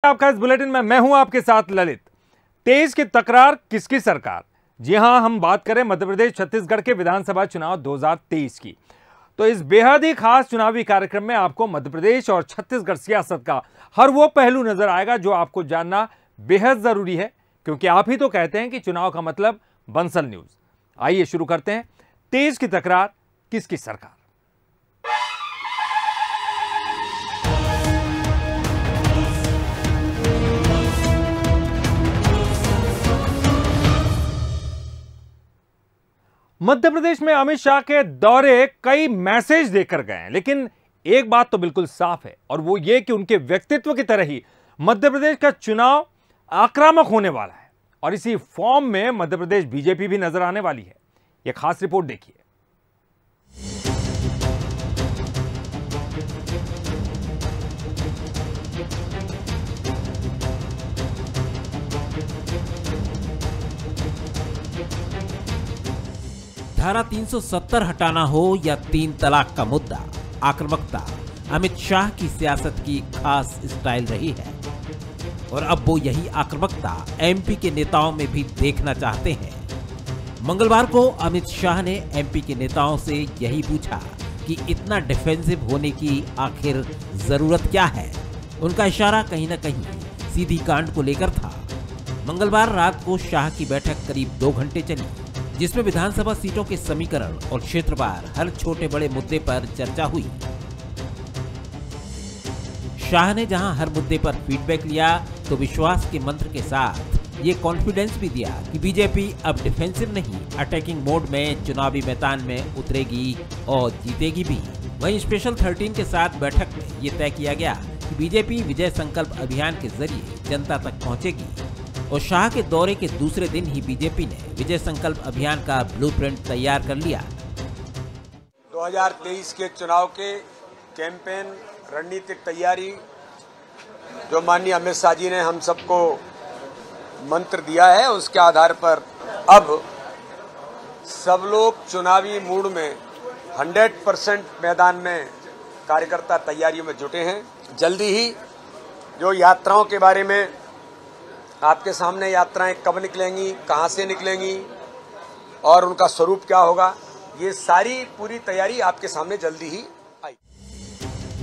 आपका इस बुलेटिन में मैं हूं आपके साथ ललित। 23 की तकरार किसकी सरकार? जी हां, हम बात करें मध्य प्रदेश छत्तीसगढ़ के विधानसभा चुनाव 2023 की। तो इस बेहद ही खास चुनावी कार्यक्रम में आपको मध्य प्रदेश और छत्तीसगढ़ सियासत का हर वो पहलू नजर आएगा जो आपको जानना बेहद जरूरी है, क्योंकि आप ही तो कहते हैं कि चुनाव का मतलब बंसल न्यूज। आइए शुरू करते हैं। 23 की तकरार किसकी सरकार? मध्य प्रदेश में अमित शाह के दौरे कई मैसेज देकर गए हैं, लेकिन एक बात तो बिल्कुल साफ है और वो ये कि उनके व्यक्तित्व की तरह ही मध्य प्रदेश का चुनाव आक्रामक होने वाला है और इसी फॉर्म में मध्य प्रदेश बीजेपी भी नजर आने वाली है। यह खास रिपोर्ट देखिए। धारा 370 हटाना हो या 3 तलाक का मुद्दा, आक्रामकता अमित शाह की सियासत की खास स्टाइल रही है और अब वो यही आक्रामकता एमपी के नेताओं में भी देखना चाहते हैं। मंगलवार को अमित शाह ने एमपी के नेताओं से यही पूछा कि इतना डिफेंसिव होने की आखिर जरूरत क्या है। उनका इशारा कहीं न कहीं सीधी कांड को लेकर था। मंगलवार रात को शाह की बैठक करीब 2 घंटे चली, जिसमें विधानसभा सीटों के समीकरण और क्षेत्रवार हर छोटे बड़े मुद्दे पर चर्चा हुई। शाह ने जहां हर मुद्दे पर फीडबैक लिया तो विश्वास के मंत्र के साथ ये कॉन्फिडेंस भी दिया कि बीजेपी अब डिफेंसिव नहीं, अटैकिंग मोड में चुनावी मैदान में उतरेगी और जीतेगी भी। वहीं स्पेशल 13 के साथ बैठक में ये तय किया गया कि बीजेपी विजय संकल्प अभियान के जरिए जनता तक पहुंचेगी और शाह के दौरे के दूसरे दिन ही बीजेपी ने विजय संकल्प अभियान का ब्लूप्रिंट तैयार कर लिया। 2023 के चुनाव के कैंपेन रणनीतिक तैयारी जो माननीय अमित शाह जी ने हम सबको मंत्र दिया है, उसके आधार पर अब सब लोग चुनावी मूड में 100% मैदान में कार्यकर्ता तैयारियों में जुटे हैं। जल्दी ही जो यात्राओं के बारे में आपके सामने यात्राएं कब निकलेंगी, कहां से निकलेंगी और उनका स्वरूप क्या होगा, ये सारी पूरी तैयारी आपके सामने जल्दी ही आई।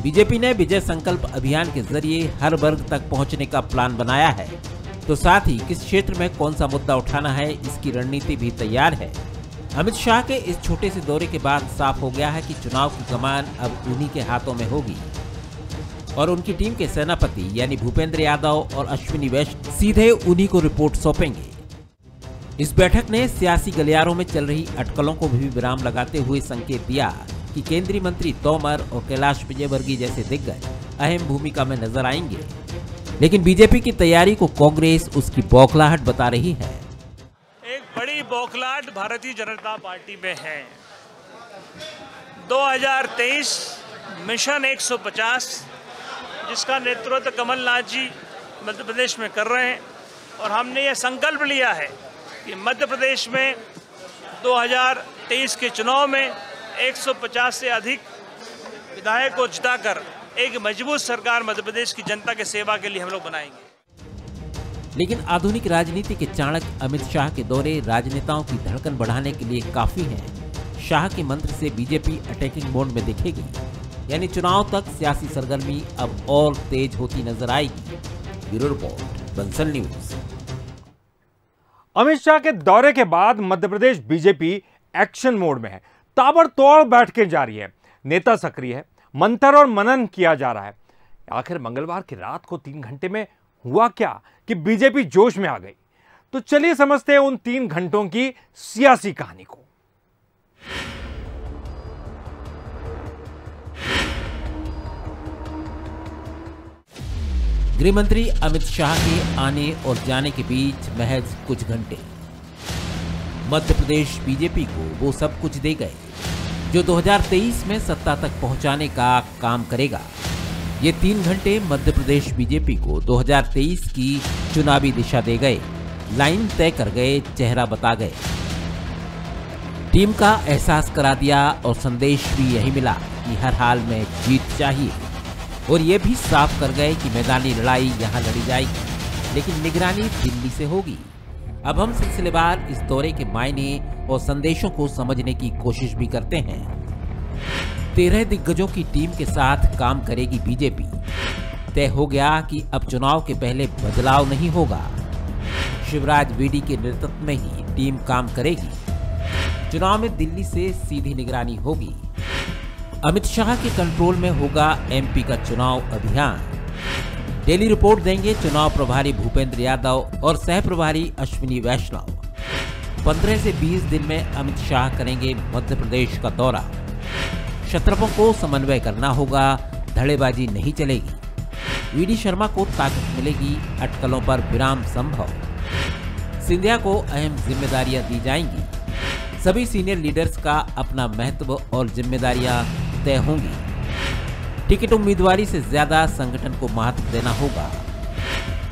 बीजेपी ने विजय संकल्प अभियान के जरिए हर वर्ग तक पहुंचने का प्लान बनाया है, तो साथ ही किस क्षेत्र में कौन सा मुद्दा उठाना है इसकी रणनीति भी तैयार है। अमित शाह के इस छोटे से दौरे के बाद साफ हो गया है कि चुनाव की कमान अब उन्हीं के हाथों में होगी और उनकी टीम के सेनापति यानी भूपेंद्र यादव और अश्विनी वैष्णव सीधे उन्हीं को रिपोर्ट सौंपेंगे। इस बैठक ने सियासी गलियारों में चल रही अटकलों को भी विराम लगाते हुए संकेत दिया कि केंद्रीय मंत्री तोमर और कैलाश विजयवर्गीय जैसे दिग्गज अहम भूमिका में नजर आएंगे, लेकिन बीजेपी की तैयारी को कांग्रेस उसकी बौखलाहट बता रही है। एक बड़ी बौखलाहट भारतीय जनता पार्टी में है। 2023 मिशन 150 जिसका नेतृत्व कमलनाथ जी मध्य प्रदेश में कर रहे हैं और हमने ये संकल्प लिया है कि मध्य प्रदेश में 2023 के चुनाव में 150 से अधिक विधायक को जिताकर एक मजबूत सरकार मध्य प्रदेश की जनता के सेवा के लिए हम लोग बनाएंगे। लेकिन आधुनिक राजनीति के चाणक्य अमित शाह के दौरे राजनेताओं की धड़कन बढ़ाने के लिए काफी है। शाह के मंत्र से बीजेपी अटैकिंग मोड में दिखेगी, यानी चुनाव तक सियासी सरगर्मी अब और तेज होती नजर आएगी। Bureau report, Bansal news. Amit Shah के दौरे के बाद Madhya Pradesh BJP action mode में है। ताबड़तोड़ बैठकें जारी है, नेता सक्रिय है, मंथन और मनन किया जा रहा है। आखिर मंगलवार की रात को 3 घंटे में हुआ क्या कि बीजेपी जोश में आ गई? तो चलिए समझते हैं उन 3 घंटों की सियासी कहानी को। गृह मंत्री अमित शाह के आने और जाने के बीच महज कुछ घंटे मध्य प्रदेश बीजेपी को वो सब कुछ दे गए जो 2023 में सत्ता तक पहुंचाने का काम करेगा। ये 3 घंटे मध्य प्रदेश बीजेपी को 2023 की चुनावी दिशा दे गए, लाइन तय कर गए, चेहरा बता गए, टीम का एहसास करा दिया और संदेश भी यही मिला कि हर हाल में जीत चाहिए। और ये भी साफ कर गए कि मैदानी लड़ाई यहाँ लड़ी जाएगी, लेकिन निगरानी दिल्ली से होगी। अब हम सिलसिलेवार इस दौरे के मायने और संदेशों को समझने की कोशिश भी करते हैं। 13 दिग्गजों की टीम के साथ काम करेगी बीजेपी। तय हो गया कि अब चुनाव के पहले बदलाव नहीं होगा। शिवराज बीडी के नेतृत्व में ही टीम काम करेगी। चुनाव में दिल्ली से सीधी निगरानी होगी। अमित शाह के कंट्रोल में होगा एमपी का चुनाव अभियान। डेली रिपोर्ट देंगे चुनाव प्रभारी भूपेंद्र यादव और सह प्रभारी अश्विनी वैष्णव। 15 से 20 दिन में अमित शाह करेंगे मध्य प्रदेश का दौरा। क्षत्रपों को समन्वय करना होगा, धड़ेबाजी नहीं चलेगी। वीडी शर्मा को ताकत मिलेगी, अटकलों पर विराम संभव। सिंधिया को अहम जिम्मेदारियां दी जाएंगी। सभी सीनियर लीडर्स का अपना महत्व और जिम्मेदारियां तय होंगी। टिकट उम्मीदवारी से ज्यादा संगठन को महत्व देना होगा।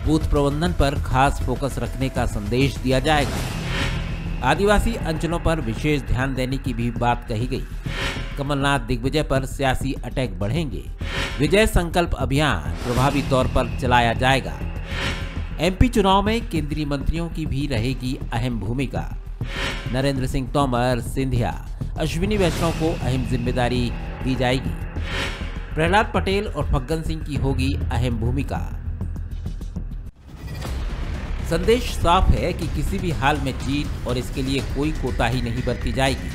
बूथ प्रबंधन पर खास फोकस रखने का संदेश दिया जाएगा। आदिवासी अंचलों पर विशेष ध्यान देने की भी बात कही गई। कमलनाथ दिग्विजय पर सियासी अटैक बढ़ेंगे। विजय संकल्प अभियान प्रभावी तौर पर चलाया जाएगा। एमपी चुनाव में केंद्रीय मंत्रियों की भी रहेगी अहम भूमिका। नरेंद्र सिंह तोमर, सिंधिया, अश्विनी वैष्णव को अहम जिम्मेदारी दी जाएगी। प्रहलाद पटेल और फग्गन सिंह की होगी अहम भूमिका। संदेश साफ है कि किसी भी हाल में जीत और इसके लिए कोई कोताही नहीं बरती जाएगी।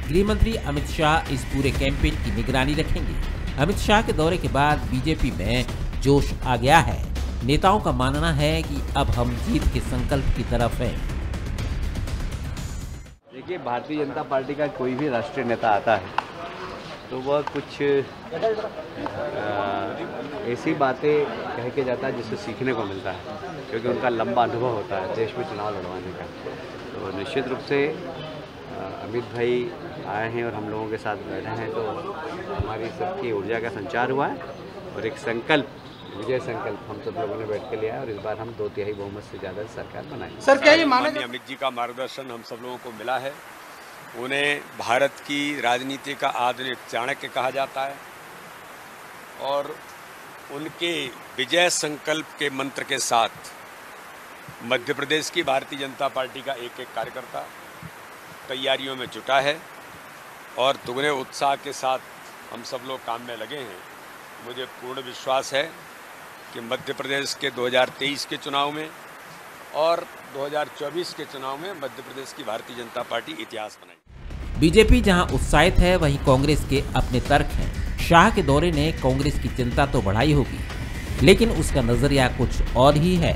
गृह मंत्री अमित शाह इस पूरे कैंपेन की निगरानी रखेंगे। अमित शाह के दौरे के बाद बीजेपी में जोश आ गया है। नेताओं का मानना है कि अब हम जीत के संकल्प की तरफ हैं। देखिए, भारतीय जनता पार्टी का कोई भी राष्ट्रीय नेता आता है तो वह कुछ ऐसी बातें कह के जाता है जिससे सीखने को मिलता है, क्योंकि उनका लंबा अनुभव होता है देश में चुनाव लड़वाने का। तो निश्चित रूप से अमित भाई आए हैं और हम लोगों के साथ बैठे हैं, तो हमारी सबकी ऊर्जा का संचार हुआ है और एक संकल्प, विजय संकल्प हम सब लोगों ने बैठ के लिया है और इस बार हम 2/3 बहुमत से ज़्यादा सरकार बनाएंगे। सर, क्या ये माननीय अमित जी का मार्गदर्शन हम सब लोगों को मिला है। उन्हें भारत की राजनीति का आधुनिक चाणक्य कहा जाता है और उनके विजय संकल्प के मंत्र के साथ मध्य प्रदेश की भारतीय जनता पार्टी का एक एक कार्यकर्ता तैयारियों में जुटा है और दुगने उत्साह के साथ हम सब लोग काम में लगे हैं। मुझे पूर्ण विश्वास है कि मध्य प्रदेश के 2023 के चुनाव में और 2024 के चुनाव में मध्य प्रदेश की भारतीय जनता पार्टी इतिहास बनाएगी। बीजेपी जहां उत्साहित है, वहीं कांग्रेस के अपने तर्क हैं। शाह के दौरे ने कांग्रेस की चिंता तो बढ़ाई होगी, लेकिन उसका नजरिया कुछ और ही है।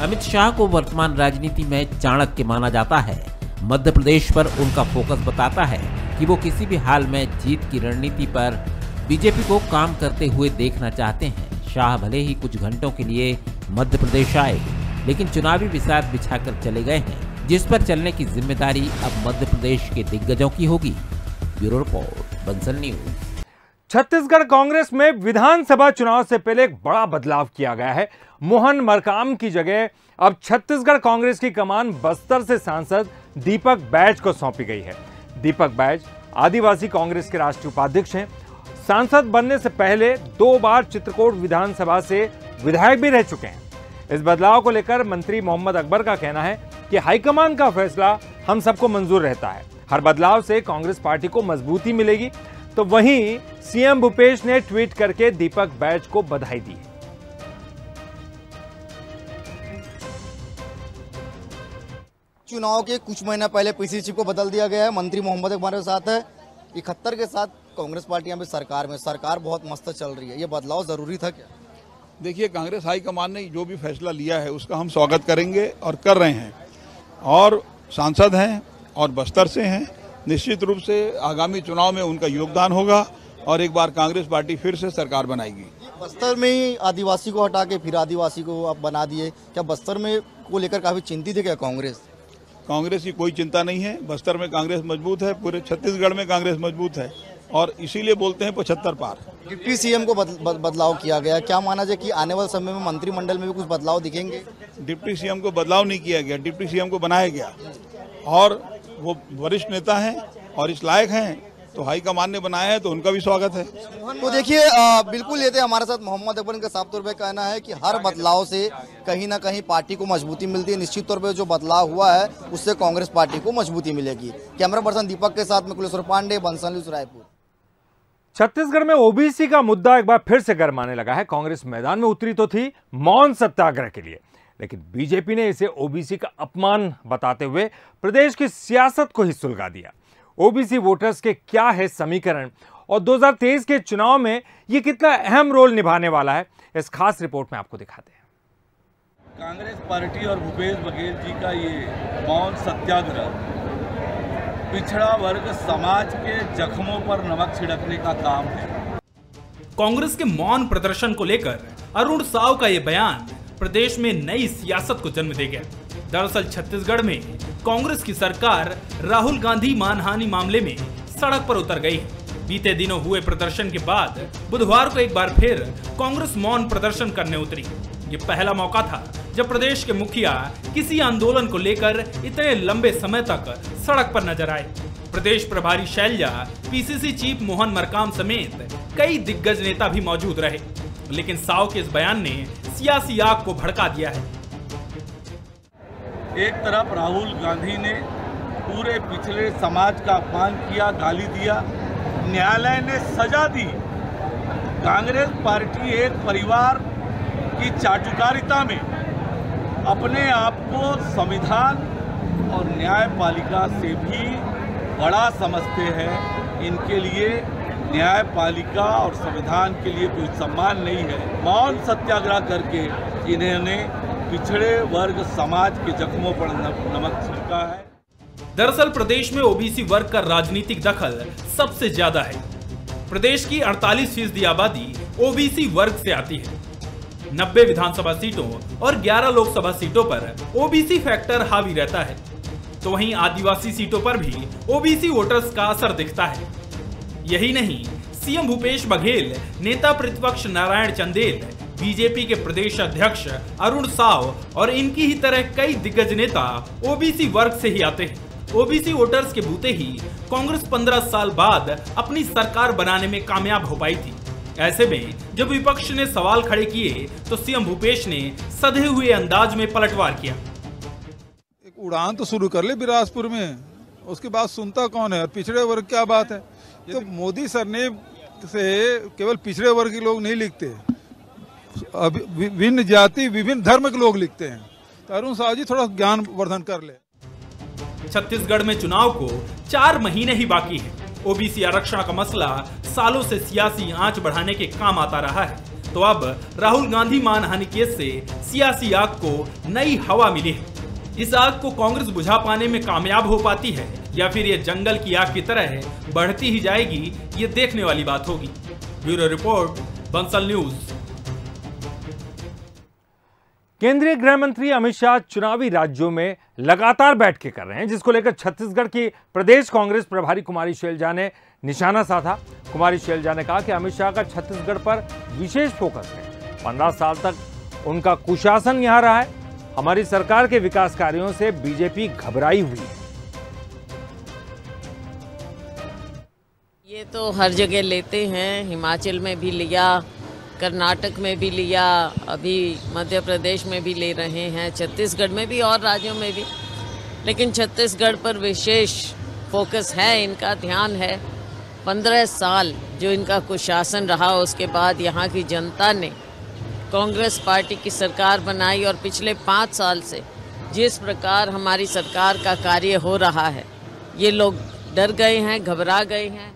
अमित शाह को वर्तमान राजनीति में चाणक्य माना जाता है। मध्य प्रदेश पर उनका फोकस बताता है कि वो किसी भी हाल में जीत की रणनीति पर बीजेपी को काम करते हुए देखना चाहते हैं। शाह भले ही कुछ घंटों के लिए मध्य प्रदेश आए, लेकिन चुनावी बिसात बिछाकर चले गए हैं, जिस पर चलने की जिम्मेदारी अब मध्य प्रदेश के दिग्गजों की होगी। Bureau report, Bansal news. Chhattisgarh Congress में विधानसभा चुनाव से पहले एक बड़ा बदलाव किया गया है। मोहन मरकाम की जगह अब छत्तीसगढ़ कांग्रेस की कमान बस्तर से सांसद दीपक बैज को सौंपी गई है। दीपक बैज आदिवासी कांग्रेस के राष्ट्रीय उपाध्यक्ष हैं। सांसद बनने से पहले 2 बार चित्रकूट विधानसभा से विधायक भी रह चुके हैं। इस बदलाव को लेकर मंत्री मोहम्मद अकबर का कहना है कि हाईकमान का फैसला हम सबको मंजूर रहता है। हर बदलाव से कांग्रेस पार्टी को मजबूती मिलेगी। तो वहीं सीएम भूपेश ने ट्वीट करके दीपक बैज को बधाई दी है। चुनाव के कुछ महीना पहले पीसी चीफ को बदल दिया गया है। मंत्री मोहम्मद अकबर के साथ है। 71 के साथ कांग्रेस पार्टी यहाँ पे सरकार में, सरकार बहुत मस्त चल रही है। ये बदलाव जरूरी था क्या? देखिए, कांग्रेस हाईकमान ने जो भी फैसला लिया है उसका हम स्वागत करेंगे और कर रहे हैं। और सांसद हैं और बस्तर से हैं, निश्चित रूप से आगामी चुनाव में उनका योगदान होगा और एक बार कांग्रेस पार्टी फिर से सरकार बनाएगी। बस्तर में ही आदिवासी को हटा के फिर आदिवासी को आप बना दिए, क्या बस्तर में को लेकर काफी चिंतित है क्या कांग्रेस? कांग्रेस की कोई चिंता नहीं है। बस्तर में कांग्रेस मजबूत है, पूरे छत्तीसगढ़ में कांग्रेस मजबूत है और इसीलिए बोलते हैं 75 पार। डिप्टी सीएम को बदलाव किया गया, क्या माना जाए कि आने वाले समय में मंत्रिमंडल में भी कुछ बदलाव दिखेंगे? डिप्टी सीएम को बदलाव नहीं किया गया, डिप्टी सीएम को बनाया गया और वो वरिष्ठ नेता हैं और इस लायक हैं तो हाईकमान ने बनाया है तो उनका भी स्वागत है। तो देखिए बिल्कुल ये थे हमारे साथ मोहम्मद अकबर। इनका साफ तौर पे कहना है कि हर बदलाव से कहीं ना कहीं पार्टी को मजबूती मिलती है। निश्चित तौर पे जो बदलाव हुआ है उससे कांग्रेस पार्टी को मजबूती मिलेगी। कैमरा पर्सन दीपक के साथ में कुलेश्वर पांडे, बंसल न्यूज़, रायपुर। छत्तीसगढ़ में ओबीसी का मुद्दा एक बार फिर से गरमाने लगा है। कांग्रेस मैदान में उतरी तो थी मौन सत्याग्रह के लिए, लेकिन बीजेपी ने इसे ओबीसी का अपमान बताते हुए प्रदेश की सियासत को ही सुलगा दिया। ओबीसी वोटर्स के क्या है समीकरण और 2023 के चुनाव में ये कितना अहम रोल निभाने वाला है, इस खास रिपोर्ट में आपको दिखाते हैं। कांग्रेस पार्टी और भूपेश बघेल जी का ये मौन सत्याग्रह पिछड़ा वर्ग समाज के जख्मों पर नमक छिड़कने का काम है। कांग्रेस के मौन प्रदर्शन को लेकर अरुण साव का ये बयान प्रदेश में नई सियासत को जन्म दे गया। दरअसल छत्तीसगढ़ में कांग्रेस की सरकार राहुल गांधी मानहानि मामले में सड़क पर उतर गई है। बीते दिनों हुए प्रदर्शन के बाद बुधवार को एक बार फिर कांग्रेस मौन प्रदर्शन करने उतरी। ये पहला मौका था जब प्रदेश के मुखिया किसी आंदोलन को लेकर इतने लंबे समय तक सड़क पर नजर आए। प्रदेश प्रभारी शैलजा, पीसीसी चीफ मोहन मरकाम समेत कई दिग्गज नेता भी मौजूद रहे, लेकिन साव के इस बयान ने सियासी आग को भड़का दिया है। एक तरफ राहुल गांधी ने पूरे पिछड़े समाज का अपमान किया, गाली दिया, न्यायालय ने सजा दी। कांग्रेस पार्टी एक परिवार की चाटुकारिता में अपने आप को संविधान और न्यायपालिका से भी बड़ा समझते हैं। इनके लिए न्यायपालिका और संविधान के लिए कोई सम्मान नहीं है। मौन सत्याग्रह करके इन्होंने पिछड़े वर्ग समाज के जख्मों पर नमक छिड़का है। दरअसल प्रदेश में ओबीसी वर्ग का राजनीतिक दखल सबसे ज्यादा है। प्रदेश की 48% आबादी ओबीसी वर्ग से आती है। 90 विधानसभा सीटों और 11 लोकसभा सीटों पर ओबीसी फैक्टर हावी रहता है, तो वहीं आदिवासी सीटों पर भी ओबीसी वोटर्स का असर दिखता है। यही नहीं, सीएम भूपेश बघेल, नेता प्रतिपक्ष नारायण चंदेल, बीजेपी के प्रदेश अध्यक्ष अरुण साव और इनकी ही तरह कई दिग्गज नेता ओबीसी वर्ग से ही आते हैं। ओबीसी वोटर्स के बूते ही कांग्रेस 15 साल बाद अपनी सरकार बनाने में कामयाब हो पाई थी। ऐसे में जब विपक्ष ने सवाल खड़े किए तो सीएम भूपेश ने सधे हुए अंदाज में पलटवार किया। एक उड़ान तो शुरू कर ले बिलासपुर में, उसके बाद सुनता कौन है? और पिछड़े वर्ग क्या बात है? तो मोदी सर ने से केवल पिछड़े वर्ग के लोग नहीं लिखते, विभिन्न जाति विभिन्न धर्म के लोग लिखते हैं। तो अरुण साव जी थोड़ा ज्ञान वर्धन कर ले। छत्तीसगढ़ में चुनाव को 4 महीने ही बाकी है। ओबीसी आरक्षण का मसला सालों से सियासी आंच बढ़ाने के काम आता रहा है, तो अब राहुल गांधी मानहानि केस से सियासी आग को नई हवा मिली है। इस आग को कांग्रेस बुझा पाने में कामयाब हो पाती है या फिर ये जंगल की आग की तरह बढ़ती ही जाएगी, ये देखने वाली बात होगी। Bureau report, Bansal news. केंद्रीय गृह मंत्री अमित शाह चुनावी राज्यों में लगातार बैठकें कर रहे हैं, जिसको लेकर छत्तीसगढ़ की प्रदेश कांग्रेस प्रभारी कुमारी शैलजा ने निशाना साधा। कुमारी शैलजा ने कहा कि अमित शाह का छत्तीसगढ़ पर विशेष फोकस है। 15 साल तक उनका कुशासन यहां रहा है। हमारी सरकार के विकास कार्यों से बीजेपी घबराई हुई है। ये तो हर जगह लेते हैं, हिमाचल में भी लिया, कर्नाटक में भी लिया, अभी मध्य प्रदेश में भी ले रहे हैं, छत्तीसगढ़ में भी और राज्यों में भी, लेकिन छत्तीसगढ़ पर विशेष फोकस है, इनका ध्यान है। 15 साल जो इनका कुशासन रहा, उसके बाद यहाँ की जनता ने कांग्रेस पार्टी की सरकार बनाई और पिछले 5 साल से जिस प्रकार हमारी सरकार का कार्य हो रहा है, ये लोग डर गए हैं, घबरा गए हैं।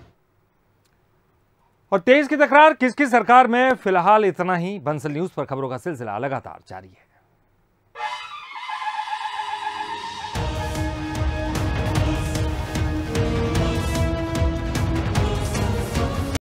और 23 की तकरार किसकी सरकार में, फिलहाल इतना ही। बंसल न्यूज पर खबरों का सिलसिला लगातार जारी है।